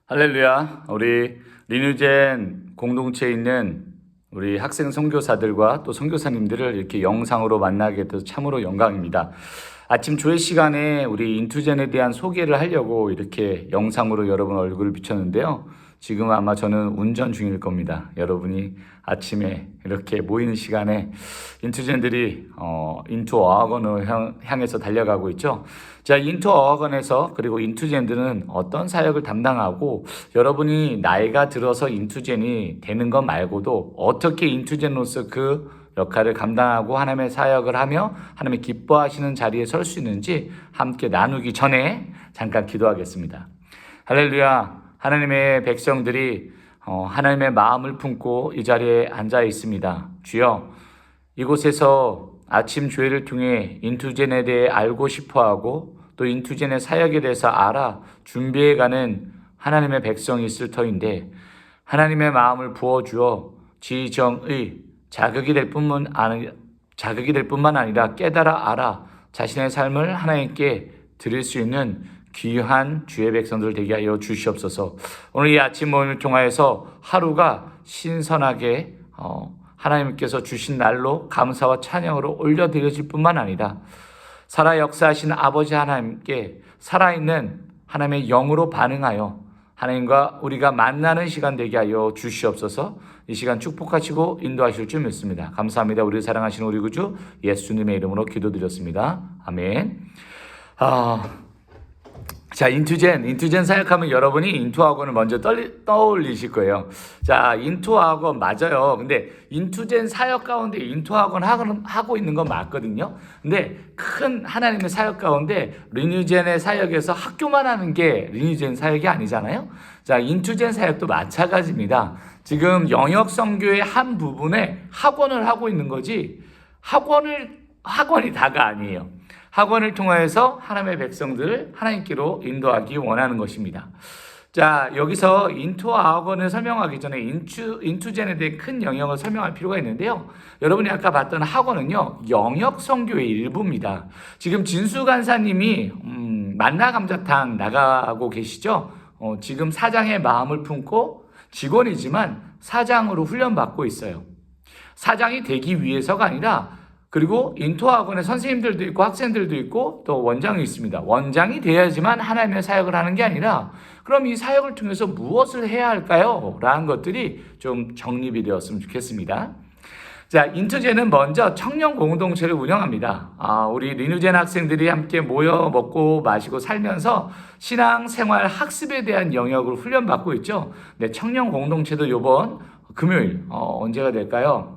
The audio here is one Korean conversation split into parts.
할렐루야. 우리 리뉴젠 공동체에 있는 우리 학생 선교사들과 또 선교사님들을 이렇게 영상으로 만나게 돼서 참으로 영광입니다. 아침 조회 시간에 우리 인투젠에 대한 소개를 하려고 이렇게 영상으로 여러분 얼굴을 비췄는데요. 지금 아마 저는 운전 중일 겁니다. 여러분이 아침에 이렇게 모이는 시간에 인투젠들이 인투 어학원을 향해서 달려가고 있죠. 자, 인투 어학원에서 그리고 인투젠들은 어떤 사역을 담당하고 여러분이 나이가 들어서 인투젠이 되는 것 말고도 어떻게 인투젠으로서 그 역할을 감당하고 하나님의 사역을 하며 하나님의 기뻐하시는 자리에 설 수 있는지 함께 나누기 전에 잠깐 기도하겠습니다. 할렐루야. 하나님의 백성들이 하나님의 마음을 품고 이 자리에 앉아 있습니다. 주여, 이곳에서 아침 주회를 통해 인투젠에 대해 알고 싶어하고 또 인투젠의 사역에 대해서 알아 준비해가는 하나님의 백성이 있을 터인데 하나님의 마음을 부어주어 지정의 자극이 될 뿐만 아니라 깨달아 알아 자신의 삶을 하나님께 드릴 수 있는 귀한 주의 백성들 되게 하여 주시옵소서. 오늘 이 아침 모임을 통하여서 하루가 신선하게 하나님께서 주신 날로 감사와 찬양으로 올려드려질 뿐만 아니라 살아 역사하신 아버지 하나님께 살아있는 하나님의 영으로 반응하여 하나님과 우리가 만나는 시간 되게 하여 주시옵소서. 이 시간 축복하시고 인도하실 줄 믿습니다. 감사합니다. 우리를 사랑하시는 우리 구주 예수님의 이름으로 기도드렸습니다. 아멘. 자, 인투젠 사역하면 여러분이 인투학원을 먼저 떠올리실 거예요. 자, 인투학원 맞아요. 근데 인투젠 사역 가운데 인투학원 하고 있는 건 맞거든요. 근데 큰 하나님의 사역 가운데 리뉴젠의 사역에서 학교만 하는 게 리뉴젠 사역이 아니잖아요. 자, 인투젠 사역도 마찬가지입니다. 지금 영역 선교의 한 부분에 학원을 하고 있는 거지 학원이 다가 아니에요. 학원을 통하여서 하나님의 백성들을 하나님께로 인도하기 원하는 것입니다. 자, 여기서 인투 학원을 설명하기 전에 인투젠에 대해 큰 영역을 설명할 필요가 있는데요. 여러분이 아까 봤던 학원은요, 영역 선교의 일부입니다. 지금 진수 간사님이 만나 감자탕 나가고 계시죠? 지금 사장의 마음을 품고 직원이지만 사장으로 훈련받고 있어요. 사장이 되기 위해서가 아니라 그리고 인투학원에 선생님들도 있고 학생들도 있고 또 원장이 있습니다. 원장이 돼야지만 하나님의 사역을 하는 게 아니라 그럼 이 사역을 통해서 무엇을 해야 할까요? 라는 것들이 좀 정립이 되었으면 좋겠습니다. 자, 인투젠은 먼저 청년 공동체를 운영합니다. 우리 리뉴젠 학생들이 함께 모여 먹고 마시고 살면서 신앙생활 학습에 대한 영역을 훈련받고 있죠. 네, 청년 공동체도 이번 금요일 언제가 될까요?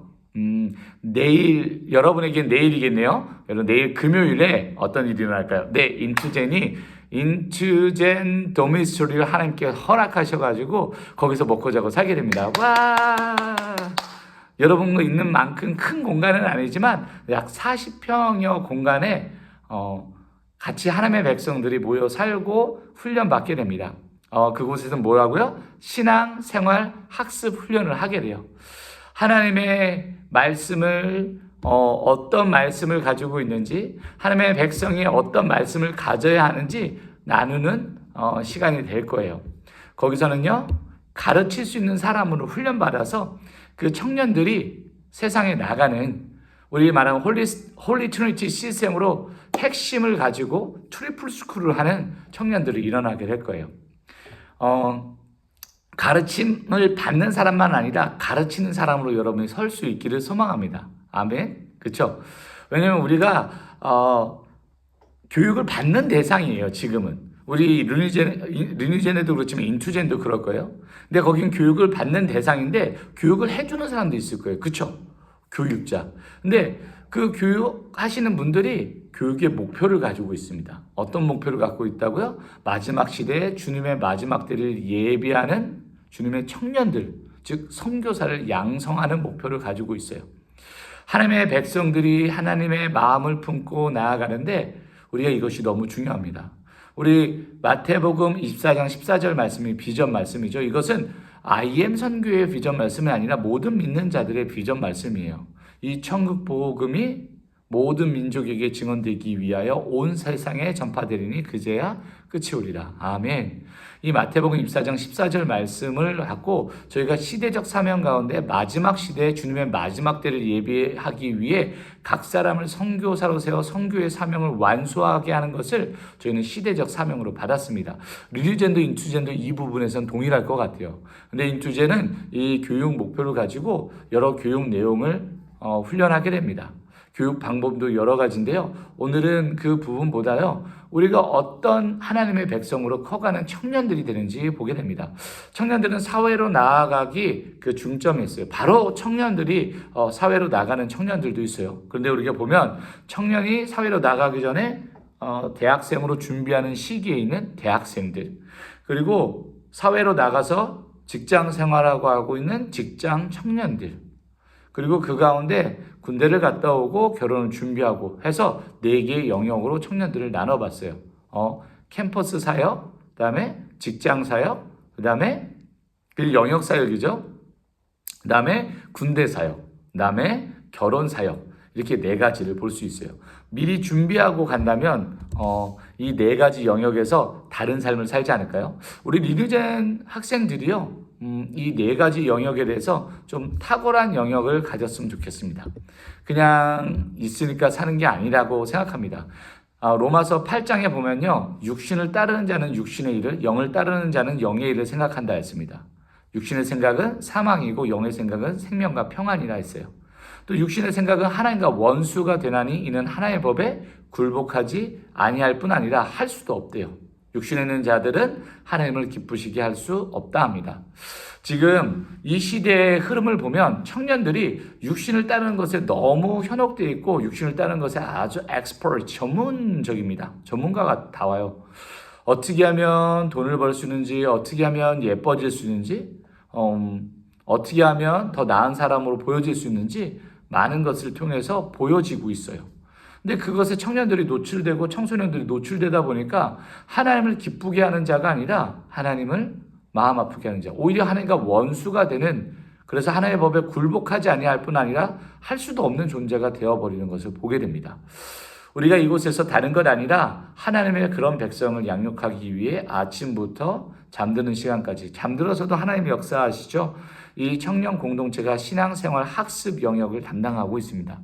내일, 여러분에게 내일이겠네요. 여러분, 내일 금요일에 어떤 일이 일어날까요? 네, 인투젠 도미스토리를 하나님께 허락하셔가지고 거기서 먹고 자고 살게 됩니다. 와! 여러분과 있는 만큼 큰 공간은 아니지만 약 40평여 공간에 같이 하나님의 백성들이 모여 살고 훈련받게 됩니다. 그곳에서 뭐라고요? 신앙, 생활, 학습 훈련을 하게 돼요. 하나님의 말씀을 어떤 말씀을 가지고 있는지 하나님의 백성이 어떤 말씀을 가져야 하는지 나누는 시간이 될 거예요. 거기서는요, 가르칠 수 있는 사람으로 훈련받아서 그 청년들이 세상에 나가는 우리 말하는 홀리 트리니티 시스템으로 핵심을 가지고 트리플 스쿨을 하는 청년들이 일어나게 될 거예요. 가르침을 받는 사람만 아니라 가르치는 사람으로 여러분이 설 수 있기를 소망합니다. 아멘. 그렇죠? 왜냐하면 우리가 교육을 받는 대상이에요. 지금은 우리 리뉴젠에도 그렇지만 인투젠도 그럴 거예요. 근데 거긴 교육을 받는 대상인데 교육을 해주는 사람도 있을 거예요. 그렇죠? 교육자. 근데 그 교육하시는 분들이 교육의 목표를 가지고 있습니다. 어떤 목표를 갖고 있다고요? 마지막 시대에 주님의 마지막 때를 예비하는 주님의 청년들, 즉 선교사를 양성하는 목표를 가지고 있어요. 하나님의 백성들이 하나님의 마음을 품고 나아가는데 우리가 이것이 너무 중요합니다. 우리 마태복음 24장 14절 말씀이 비전 말씀이죠. 이것은 IM 선교의 비전 말씀이 아니라 모든 믿는 자들의 비전 말씀이에요. 이 천국 복음이 모든 민족에게 증언되기 위하여 온 세상에 전파되리니 그제야 끝이 오리라. 아멘. 이 마태복음 24장 14절 말씀을 갖고 저희가 시대적 사명 가운데 마지막 시대에 주님의 마지막 때를 예비하기 위해 각 사람을 선교사로 세워 선교의 사명을 완수하게 하는 것을 저희는 시대적 사명으로 받았습니다. 리뉴젠도 인투젠도 이 부분에선 동일할 것 같아요. 근데 인투젠은 이 교육 목표를 가지고 여러 교육 내용을 훈련하게 됩니다. 교육 방법도 여러 가지인데요. 오늘은 그 부분보다요, 우리가 어떤 하나님의 백성으로 커가는 청년들이 되는지 보게 됩니다. 청년들은 사회로 나아가기 그 중점에 있어요. 바로 청년들이 사회로 나가는 청년들도 있어요. 그런데 우리가 보면 청년이 사회로 나가기 전에 대학생으로 준비하는 시기에 있는 대학생들, 그리고 사회로 나가서 직장 생활하고 하고 있는 직장 청년들, 그리고 그 가운데 군대를 갔다 오고 결혼을 준비하고 해서 4개의 영역으로 청년들을 나눠봤어요. 캠퍼스 사역, 그 다음에 직장 사역, 그 다음에 영역 사역이죠. 그 다음에 군대 사역, 그 다음에 결혼 사역, 이렇게 4가지를 볼 수 있어요. 미리 준비하고 간다면 이 4가지 영역에서 다른 삶을 살지 않을까요? 우리 리뉴젠 학생들이요, 이 4가지 영역에 대해서 좀 탁월한 영역을 가졌으면 좋겠습니다. 그냥 있으니까 사는 게 아니라고 생각합니다. 로마서 8장에 보면요, 육신을 따르는 자는 육신의 일을, 영을 따르는 자는 영의 일을 생각한다 했습니다. 육신의 생각은 사망이고 영의 생각은 생명과 평안이라 했어요. 또 육신의 생각은 하나님과 원수가 되나니 이는 하나님의 법에 굴복하지 아니할 뿐 아니라 할 수도 없대요. 육신에 있는 자들은 하나님을 기쁘시게 할 수 없다 합니다. 지금 이 시대의 흐름을 보면 청년들이 육신을 따르는 것에 너무 현혹되어 있고 육신을 따르는 것에 아주 전문적입니다. 전문가가 다 와요. 어떻게 하면 돈을 벌 수 있는지, 어떻게 하면 예뻐질 수 있는지, 어떻게 하면 더 나은 사람으로 보여질 수 있는지 많은 것을 통해서 보여지고 있어요. 근데 그것에 청년들이 노출되고 청소년들이 노출되다 보니까 하나님을 기쁘게 하는 자가 아니라 하나님을 마음 아프게 하는 자, 오히려 하나님과 원수가 되는, 그래서 하나님의 법에 굴복하지 아니할 뿐 아니라 할 수도 없는 존재가 되어버리는 것을 보게 됩니다. 우리가 이곳에서 다른 것 아니라 하나님의 그런 백성을 양육하기 위해 아침부터 잠드는 시간까지, 잠들어서도 하나님이 역사하시죠. 이 청년 공동체가 신앙생활 학습 영역을 담당하고 있습니다.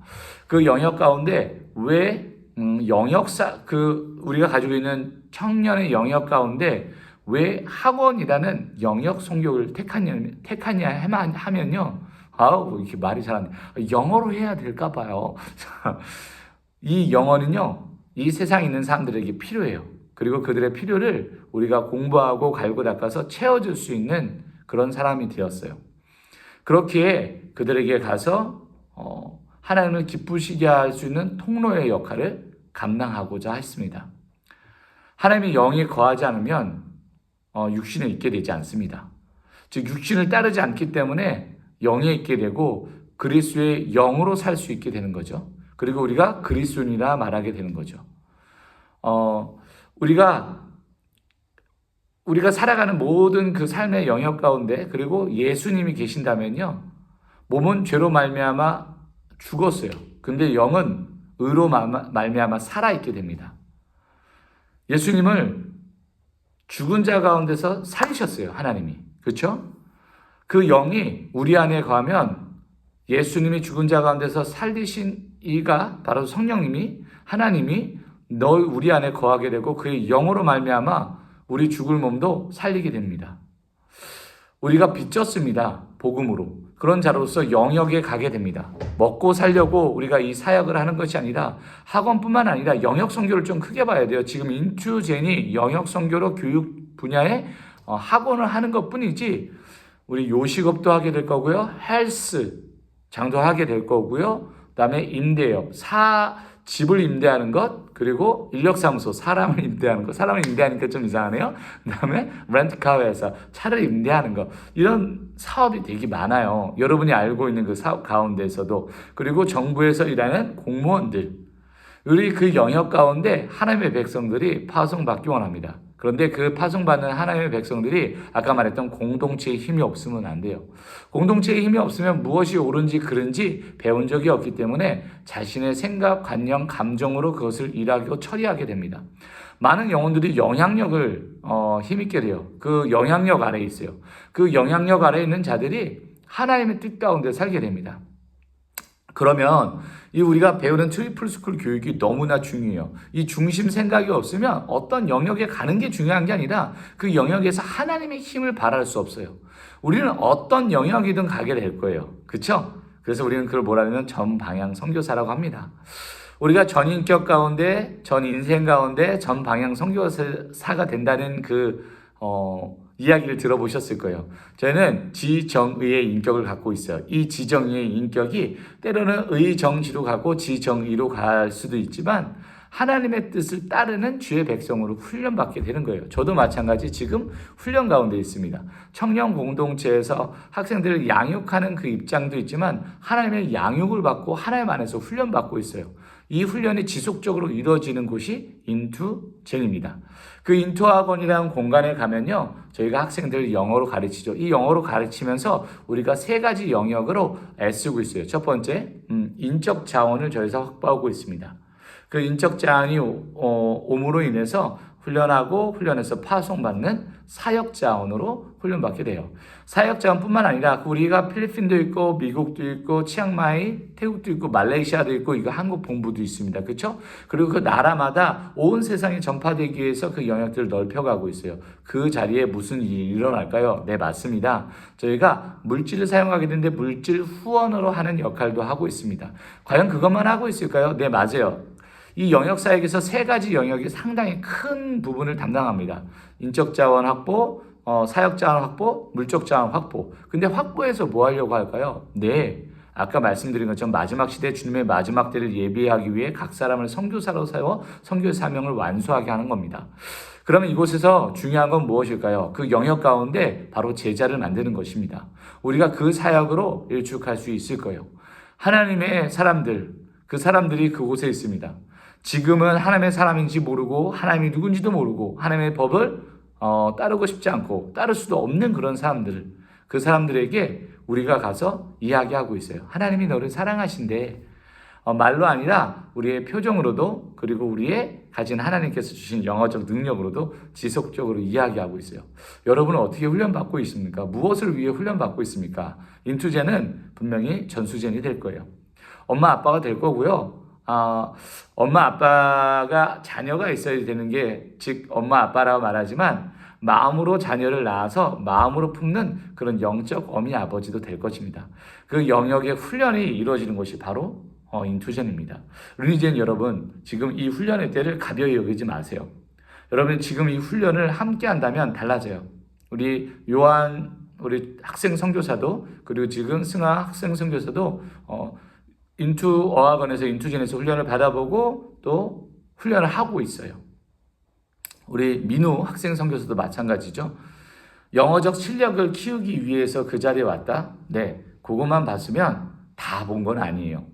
그 영역 가운데 왜 우리가 가지고 있는 청년의 영역 가운데 왜 학원이라는 영역 성교를 택하냐 하면요. 이렇게 말이 잘 안 돼. 영어로 해야 될까 봐요. 이 영어는요, 이 세상에 있는 사람들에게 필요해요. 그리고 그들의 필요를 우리가 공부하고 갈고 닦아서 채워줄 수 있는 그런 사람이 되었어요. 그렇기에 그들에게 가서 하나님을 기쁘시게 할 수 있는 통로의 역할을 감당하고자 했습니다. 하나님의 영이 거하지 않으면 육신에 있게 되지 않습니다. 즉 육신을 따르지 않기 때문에 영에 있게 되고 그리스도의 영으로 살 수 있게 되는 거죠. 그리고 우리가 그리스도인이라 말하게 되는 거죠. 우리가 살아가는 모든 그 삶의 영역 가운데, 그리고 예수님이 계신다면요, 몸은 죄로 말미암아 죽었어요. 근데 영은 의로 말미암아 살아있게 됩니다. 예수님을 죽은 자 가운데서 살리셨어요, 하나님이. 그렇죠? 그 영이 우리 안에 거하면 예수님이 죽은 자 가운데서 살리신 이가 바로 성령님이, 하나님이 우리 안에 거하게 되고 그의 영으로 말미암아 우리 죽을 몸도 살리게 됩니다. 우리가 빚졌습니다, 복음으로. 그런 자로서 영역에 가게 됩니다. 먹고 살려고 우리가 이 사역을 하는 것이 아니라, 학원뿐만 아니라 영역 선교를 좀 크게 봐야 돼요. 지금 인투젠이 영역 선교로 교육 분야에 학원을 하는 것뿐이지, 우리 요식업도 하게 될 거고요, 헬스 장도 하게 될 거고요, 그다음에 임대업, 집을 임대하는 것, 그리고 인력사무소, 사람을 임대하는 것. 사람을 임대하니까 좀 이상하네요. 그다음에 렌트카 회사, 차를 임대하는 것. 이런 사업이 되게 많아요. 여러분이 알고 있는 그 사업 가운데서도. 그리고 정부에서 일하는 공무원들. 우리 그 영역 가운데 하나님의 백성들이 파송받기 원합니다. 그런데 그 파송받는 하나님의 백성들이 아까 말했던 공동체의 힘이 없으면 안 돼요. 공동체의 힘이 없으면 무엇이 옳은지 그른지 배운 적이 없기 때문에 자신의 생각, 관념, 감정으로 그것을 일하고 처리하게 됩니다. 많은 영혼들이 영향력을 힘있게 돼요. 그 영향력 아래에 있어요. 그 영향력 아래에 있는 자들이 하나님의 뜻 가운데 살게 됩니다. 그러면 이 우리가 배우는 트리플 스쿨 교육이 너무나 중요해요. 이 중심 생각이 없으면 어떤 영역에 가는 게 중요한 게 아니라 그 영역에서 하나님의 힘을 발할 수 없어요. 우리는 어떤 영역이든 가게 될 거예요. 그렇죠? 그래서 우리는 그걸 뭐라 하면 전방향 선교사라고 합니다. 우리가 전 인격 가운데, 전 인생 가운데 전 방향 선교사가 된다는 이야기를 들어보셨을 거예요. 저는 지정의의 인격을 갖고 있어요. 이 지정의의 인격이 때로는 의정지로 가고 지정의로 갈 수도 있지만 하나님의 뜻을 따르는 주의 백성으로 훈련받게 되는 거예요. 저도 마찬가지 지금 훈련 가운데 있습니다. 청년 공동체에서 학생들을 양육하는 그 입장도 있지만 하나님의 양육을 받고 하나님 안에서 훈련받고 있어요. 이 훈련이 지속적으로 이루어지는 곳이 인투젠입니다. 그 인투학원이라는 공간에 가면요, 저희가 학생들을 영어로 가르치죠. 이 영어로 가르치면서 우리가 세 가지 영역으로 애쓰고 있어요. 첫 번째, 인적 자원을 저희서 확보하고 있습니다. 그 인적 자원이 오므로 인해서 훈련해서 파송받는 사역 자원으로 훈련받게 돼요. 사역 자원뿐만 아니라 우리가 필리핀도 있고 미국도 있고 치앙마이, 태국도 있고 말레이시아도 있고 이거 한국 본부도 있습니다. 그렇죠? 그리고 그 나라마다 온 세상에 전파되기 위해서 그 영역들을 넓혀가고 있어요. 그 자리에 무슨 일이 일어날까요? 네, 맞습니다. 저희가 물질을 사용하게 되는데 물질 후원으로 하는 역할도 하고 있습니다. 과연 그것만 하고 있을까요? 네, 맞아요. 이 영역 사역에서 세 가지 영역이 상당히 큰 부분을 담당합니다. 인적 자원 확보, 사역 자원 확보, 물적 자원 확보. 근데 확보해서 뭐 하려고 할까요? 네, 아까 말씀드린 것처럼 마지막 시대 주님의 마지막 때를 예비하기 위해 각 사람을 선교사로 세워 선교의 사명을 완수하게 하는 겁니다. 그러면 이곳에서 중요한 건 무엇일까요? 그 영역 가운데 바로 제자를 만드는 것입니다. 우리가 그 사역으로 일축할 수 있을 거예요. 하나님의 사람들, 그 사람들이 그곳에 있습니다. 지금은 하나님의 사람인지 모르고 하나님이 누군지도 모르고 하나님의 법을 따르고 싶지 않고 따를 수도 없는 그런 사람들, 그 사람들에게 우리가 가서 이야기하고 있어요. 하나님이 너를 사랑하신대. 말로 아니라 우리의 표정으로도 그리고 우리의 가진 하나님께서 주신 영어적 능력으로도 지속적으로 이야기하고 있어요. 여러분은 어떻게 훈련받고 있습니까? 무엇을 위해 훈련받고 있습니까? 인투제는 분명히 전수제이 될 거예요. 엄마 아빠가 될 거고요. 엄마 아빠가 자녀가 있어야 되는 게, 즉 엄마 아빠라고 말하지만 마음으로 자녀를 낳아서 마음으로 품는 그런 영적 어미 아버지도 될 것입니다. 그 영역의 훈련이 이루어지는 것이 바로 인투전입니다. 르니젠 여러분, 지금 이 훈련의 때를 가벼이 여기지 마세요. 여러분 지금 이 훈련을 함께 한다면 달라져요. 우리 학생 선교사도, 그리고 지금 승하 학생 선교사도 인투 어학원에서 인투전에서 훈련을 받아보고 또 훈련을 하고 있어요. 우리 민우 학생 선교사도 마찬가지죠. 영어적 실력을 키우기 위해서 그 자리에 왔다? 네, 그것만 봤으면 다 본 건 아니에요.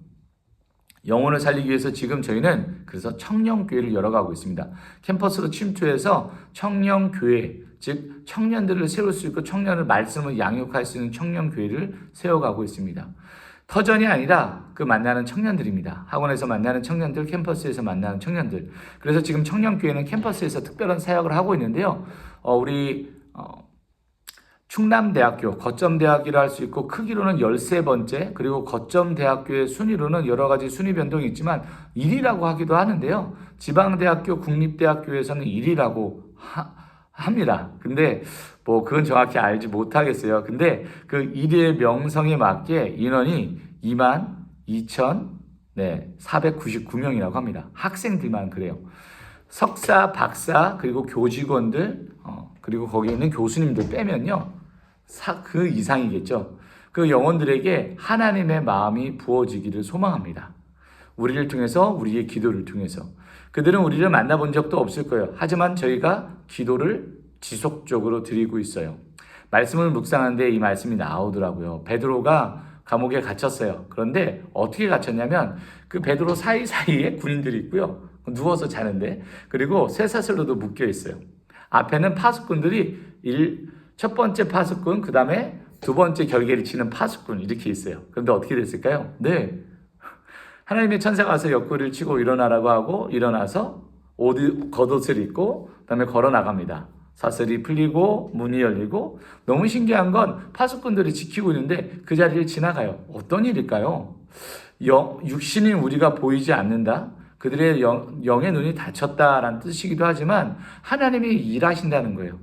영혼을 살리기 위해서 지금 저희는 그래서 청년교회를 열어가고 있습니다. 캠퍼스로 침투해서 청년교회, 즉 청년들을 세울 수 있고 청년을 말씀을 양육할 수 있는 청년교회를 세워가고 있습니다. 터전이 아니라 그 만나는 청년들입니다. 학원에서 만나는 청년들, 캠퍼스에서 만나는 청년들. 그래서 지금 청년교회는 캠퍼스에서 특별한 사역을 하고 있는데요. 우리 충남대학교, 거점대학이라 할 수 있고 크기로는 13번째, 그리고 거점대학교의 순위로는 여러 가지 순위 변동이 있지만 1위라고 하기도 하는데요. 지방대학교, 국립대학교에서는 1위라고 합니다. 근데 그건 정확히 알지 못하겠어요. 근데 그 1위의 명성에 맞게 인원이 22,499명이라고 합니다. 학생들만 그래요. 석사, 박사, 그리고 교직원들, 그리고 거기에 있는 교수님들 빼면요. 그 이상이겠죠. 그 영혼들에게 하나님의 마음이 부어지기를 소망합니다. 우리를 통해서, 우리의 기도를 통해서. 그들은 우리를 만나본 적도 없을 거예요. 하지만 저희가 기도를 지속적으로 드리고 있어요. 말씀을 묵상하는데 이 말씀이 나오더라고요. 베드로가 감옥에 갇혔어요. 그런데 어떻게 갇혔냐면 그 베드로 사이사이에 군인들이 있고요. 누워서 자는데, 그리고 쇠사슬로도 묶여 있어요. 앞에는 파수꾼들이 첫 번째 파수꾼, 그 다음에 두 번째 결계를 치는 파수꾼 이렇게 있어요. 그런데 어떻게 됐을까요? 네, 하나님의 천사가 와서 옆구리를 치고 일어나라고 하고 일어나서 겉옷을 입고 그다음에 걸어 나갑니다. 사슬이 풀리고 문이 열리고, 너무 신기한 건 파수꾼들이 지키고 있는데 그 자리를 지나가요. 어떤 일일까요? 육신인 우리가 보이지 않는다. 그들의 영의 눈이 닫혔다라는 뜻이기도 하지만 하나님이 일하신다는 거예요.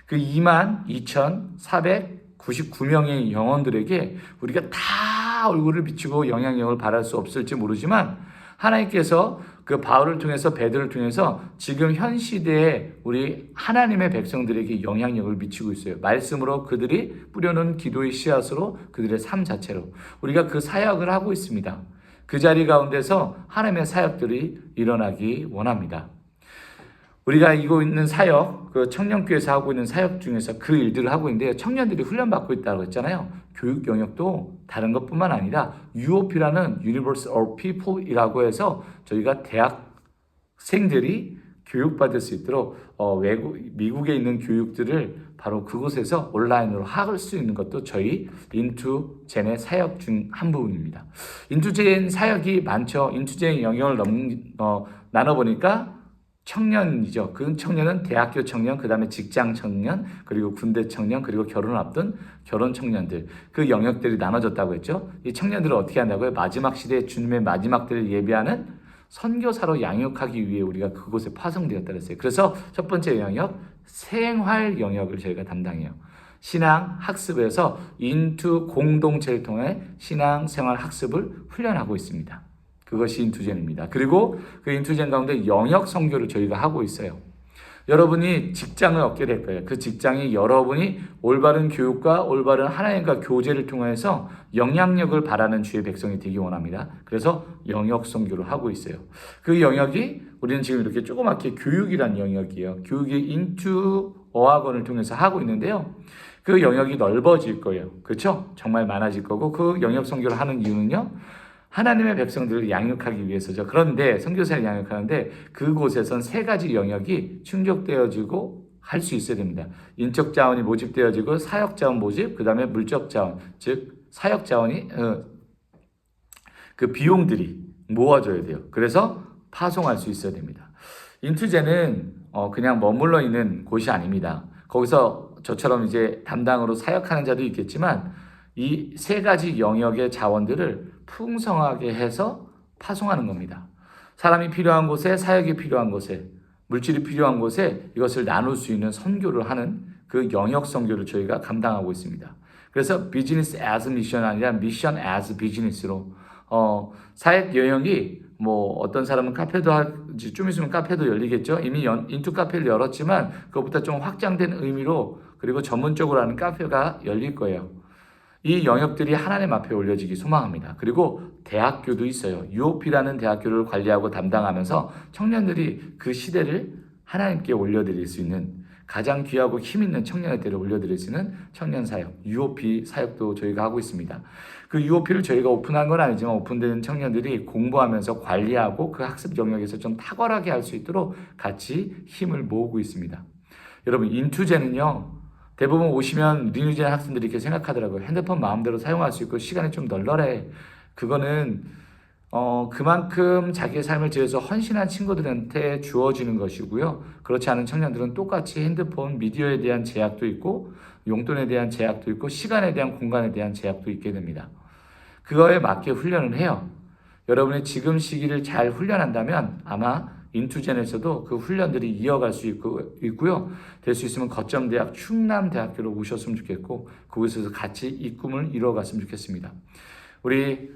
그 22,499명의 영혼들에게 우리가 다 얼굴을 비추고 영향력을 발할 수 없을지 모르지만, 하나님께서 그 바울을 통해서 베드로를 통해서 지금 현 시대에 우리 하나님의 백성들에게 영향력을 미치고 있어요. 말씀으로, 그들이 뿌려놓은 기도의 씨앗으로, 그들의 삶 자체로 우리가 그 사역을 하고 있습니다. 그 자리 가운데서 하나님의 사역들이 일어나기 원합니다. 우리가 이고 있는 사역, 그 청년교회에서 하고 있는 사역 중에서 그 일들을 하고 있는데요. 청년들이 훈련받고 있다고 했잖아요. 교육 영역도 다른 것뿐만 아니라 UOP라는 Universal of People이라고 해서 저희가 대학생들이 교육받을 수 있도록 미국에 있는 교육들을 바로 그곳에서 온라인으로 할 수 있는 것도 저희 인투젠의 사역 중 한 부분입니다. 인투젠 사역이 많죠. 인투젠 영역을 나눠보니까 청년이죠. 그 청년은 대학교 청년, 그 다음에 직장 청년, 그리고 군대 청년, 그리고 결혼을 앞둔 결혼 청년들, 그 영역들이 나눠졌다고 했죠. 이 청년들을 어떻게 한다고요? 마지막 시대에 주님의 마지막 때를 예비하는 선교사로 양육하기 위해 우리가 그곳에 파송되었다 그랬어요. 그래서 첫 번째 영역, 생활 영역을 저희가 담당해요. 신앙 학습에서 인투 공동체를 통해 신앙 생활 학습을 훈련하고 있습니다. 그것이 인투젠입니다. 그리고 그 인투젠 가운데 영역 선교를 저희가 하고 있어요. 여러분이 직장을 얻게 될 거예요. 그 직장이 여러분이 올바른 교육과 올바른 하나님과 교제를 통해서 영향력을 발하는 주의 백성이 되기 원합니다. 그래서 영역 선교를 하고 있어요. 그 영역이 우리는 지금 이렇게 조그맣게 교육이란 영역이에요. 교육이 인투 어학원을 통해서 하고 있는데요. 그 영역이 넓어질 거예요. 그렇죠? 정말 많아질 거고, 그 영역 선교를 하는 이유는요, 하나님의 백성들을 양육하기 위해서죠. 그런데 선교사를 양육하는데 그곳에선 세 가지 영역이 충족되어지고 할 수 있어야 됩니다. 인적 자원이 모집되어지고, 사역 자원 모집, 그 다음에 물적 자원, 즉 사역 자원이 그 비용들이 모아져야 돼요. 그래서 파송할 수 있어야 됩니다. 인투제는 그냥 머물러 있는 곳이 아닙니다. 거기서 저처럼 이제 담당으로 사역하는 자도 있겠지만, 이 세 가지 영역의 자원들을 풍성하게 해서 파송하는 겁니다. 사람이 필요한 곳에, 사역이 필요한 곳에, 물질이 필요한 곳에 이것을 나눌 수 있는 선교를 하는 그 영역 선교를 저희가 감당하고 있습니다. 그래서 비즈니스 as 미션 아니라 미션 as 비즈니스로 사역 영역이 어떤 사람은 카페도 좀 있으면 카페도 열리겠죠. 이미 인투 카페를 열었지만 그것보다 좀 확장된 의미로, 그리고 전문적으로 하는 카페가 열릴 거예요. 이 영역들이 하나님 앞에 올려지기 소망합니다. 그리고 대학교도 있어요. UOP라는 대학교를 관리하고 담당하면서 청년들이 그 시대를 하나님께 올려드릴 수 있는, 가장 귀하고 힘있는 청년의 때를 올려드릴 수 있는 청년 사역, UOP 사역도 저희가 하고 있습니다. 그 UOP를 저희가 오픈한 건 아니지만 오픈된 청년들이 공부하면서 관리하고 그 학습 영역에서 좀 탁월하게 할 수 있도록 같이 힘을 모으고 있습니다. 여러분, 인투제는요, 대부분 오시면 리뉴젠 학생들이 이렇게 생각하더라고요. 핸드폰 마음대로 사용할 수 있고 시간이 좀 널널해. 그거는 그만큼 자기의 삶을 지어서 헌신한 친구들한테 주어지는 것이고요. 그렇지 않은 청년들은 똑같이 핸드폰, 미디어에 대한 제약도 있고, 용돈에 대한 제약도 있고, 시간에 대한 공간에 대한 제약도 있게 됩니다. 그거에 맞게 훈련을 해요. 여러분이 지금 시기를 잘 훈련한다면 아마 인투젠에서도 그 훈련들이 이어갈 수 있고요. 될 수 있으면 거점대학 충남대학교로 오셨으면 좋겠고, 그곳에서 같이 이 꿈을 이루어갔으면 좋겠습니다. 우리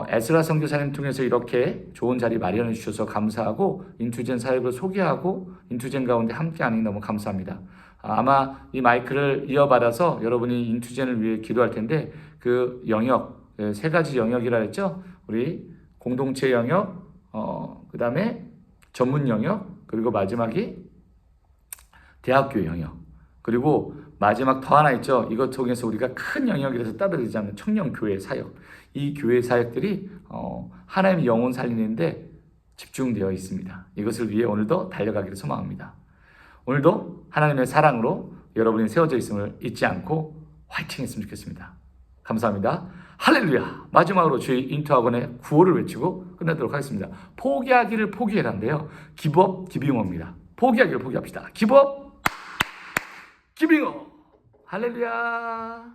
에스라 선교사님 통해서 이렇게 좋은 자리 마련해 주셔서 감사하고, 인투젠 사역을 소개하고 인투젠 가운데 함께하는 게 너무 감사합니다. 아마 이 마이크를 이어받아서 여러분이 인투젠을 위해 기도할 텐데, 그 영역, 세 가지 영역이라 했죠. 우리 공동체 영역, 그 다음에 전문 영역, 그리고 마지막이 대학교 영역, 그리고 마지막 더 하나 있죠. 이것 통해서 우리가 큰 영역에 대해서 따라되지 않는 청년교회 사역. 이 교회 사역들이 하나님의 영혼 살리는데 집중되어 있습니다. 이것을 위해 오늘도 달려가기를 소망합니다. 오늘도 하나님의 사랑으로 여러분이 세워져 있음을 잊지 않고 화이팅 했으면 좋겠습니다. 감사합니다. 할렐루야. 마지막으로 주의 인투학원의 구호를 외치고 끝내도록 하겠습니다. 포기하기를 포기해라인데요. 기브업 기빙어입니다. 포기하기를 포기합시다. 기브업 기빙어. 할렐루야.